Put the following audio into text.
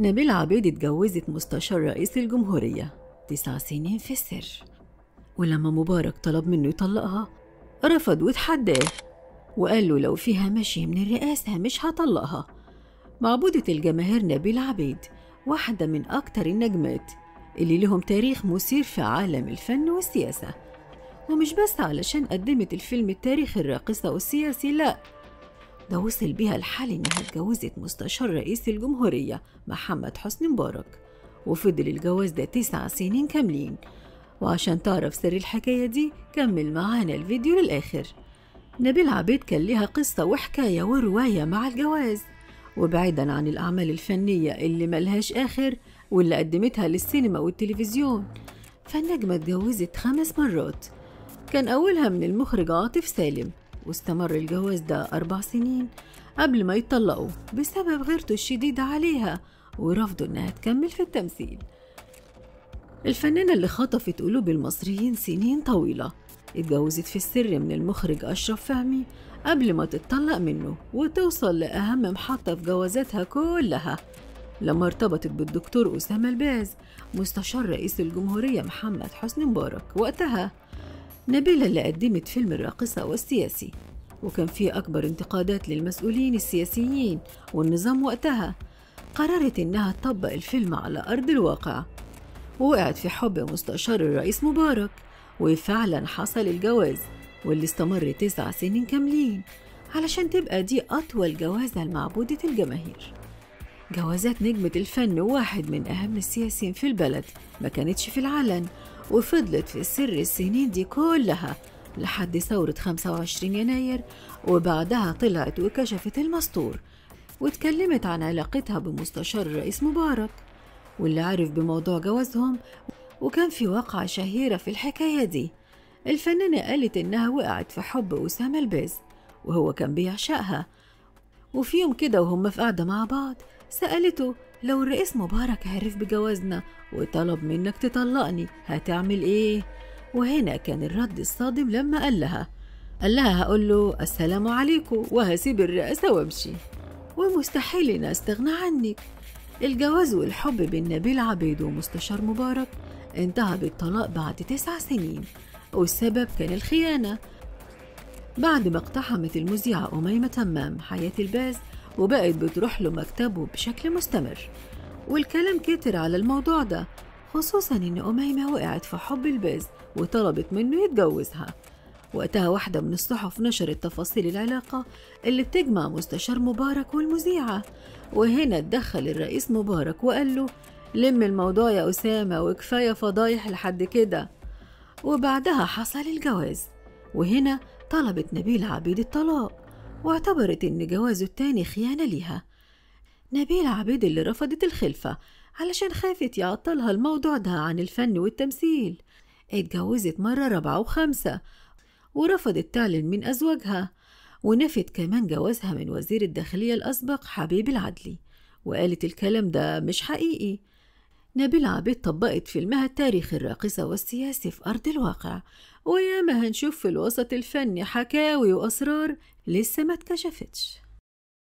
نبيلة عبيد اتجوزت مستشار رئيس الجمهورية 9 سنين في السر، ولما مبارك طلب منه يطلقها رفض وتحداه وقال له لو فيها مشي من الرئاسة مش هطلقها. معبودة الجماهير نبيلة عبيد واحدة من أكتر النجمات اللي لهم تاريخ مثير في عالم الفن والسياسة، ومش بس علشان قدمت الفيلم التاريخي الراقصة والسياسي، لأ، ده وصل بيها الحال إنها اتجوزت مستشار رئيس الجمهورية محمد حسني مبارك، وفضل الجواز ده 9 سنين كاملين. وعشان تعرف سر الحكاية دي كمل معانا الفيديو للآخر. نبيلة عبيد كان ليها قصة وحكاية ورواية مع الجواز، وبعيدا عن الأعمال الفنية اللي ملهاش آخر واللي قدمتها للسينما والتلفزيون، فالنجمة اتجوزت 5 مرات. كان أولها من المخرج عاطف سالم، واستمر الجواز ده 4 سنين قبل ما يتطلقوا بسبب غيرته الشديدة عليها ورفضه إنها تكمل في التمثيل. الفنانة اللي خطفت قلوب المصريين سنين طويلة اتجوزت في السر من المخرج أشرف فهمي قبل ما تتطلق منه وتوصل لأهم محطة في جوازاتها كلها لما ارتبطت بالدكتور أسامة الباز مستشار رئيس الجمهورية محمد حسني مبارك. وقتها نبيلة اللي قدمت فيلم الراقصة والسياسي، وكان فيه أكبر انتقادات للمسؤولين السياسيين والنظام وقتها، قررت إنها تطبق الفيلم على أرض الواقع، ووقعت في حب مستشار الرئيس مبارك، وفعلا حصل الجواز واللي استمر 9 سنين كاملين علشان تبقى دي أطول جوازة لمعبودة الجماهير. جوازات نجمة الفن واحد من أهم السياسيين في البلد ما كانتش في العلن، وفضلت في السر السنين دي كلها لحد ثورة 25 يناير، وبعدها طلعت وكشفت المستور واتكلمت عن علاقتها بمستشار الرئيس مبارك واللي عرف بموضوع جوازهم. وكان في واقعة شهيرة في الحكاية دي، الفنانة قالت إنها وقعت في حب أسامة الباز وهو كان بيعشقها، وفي يوم كده وهم في قاعدة مع بعض سألته لو الرئيس مبارك عرف بجوازنا وطلب منك تطلقني هتعمل إيه؟ وهنا كان الرد الصادم لما قال لها هقول له السلام عليكم وهسيب الرئاسة وامشي، ومستحيل إن أستغنى عنك. الجواز والحب بين نبيلة عبيد ومستشار مبارك انتهى بالطلاق بعد 9 سنين، والسبب كان الخيانة بعد ما اقتحمت المذيعة أميمة تمام حياة الباز وبقت بتروح له مكتبه بشكل مستمر. والكلام كتر على الموضوع ده، خصوصا إن أميمة وقعت في حب الباز وطلبت منه يتجوزها. وقتها واحدة من الصحف نشرت تفاصيل العلاقة اللي بتجمع مستشار مبارك والمذيعة، وهنا اتدخل الرئيس مبارك وقال له لم الموضوع يا أسامة وكفاية فضايح لحد كده. وبعدها حصل الجواز، وهنا طلبت نبيلة عبيد الطلاق واعتبرت إن جوازه التاني خيانة ليها. نبيلة عبيد اللي رفضت الخلفة علشان خافت يعطلها الموضوع ده عن الفن والتمثيل اتجوزت مرة 4 و5 ورفضت تعلن من أزواجها، ونفت كمان جوازها من وزير الداخلية الأسبق حبيب العدلي وقالت الكلام ده مش حقيقي. نبيلة عبيد طبقت فيلمها التاريخي الراقصة والسياسي في أرض الواقع، وياما هنشوف في الوسط الفني حكاوي وأسرار لسه ما اتكشفتش.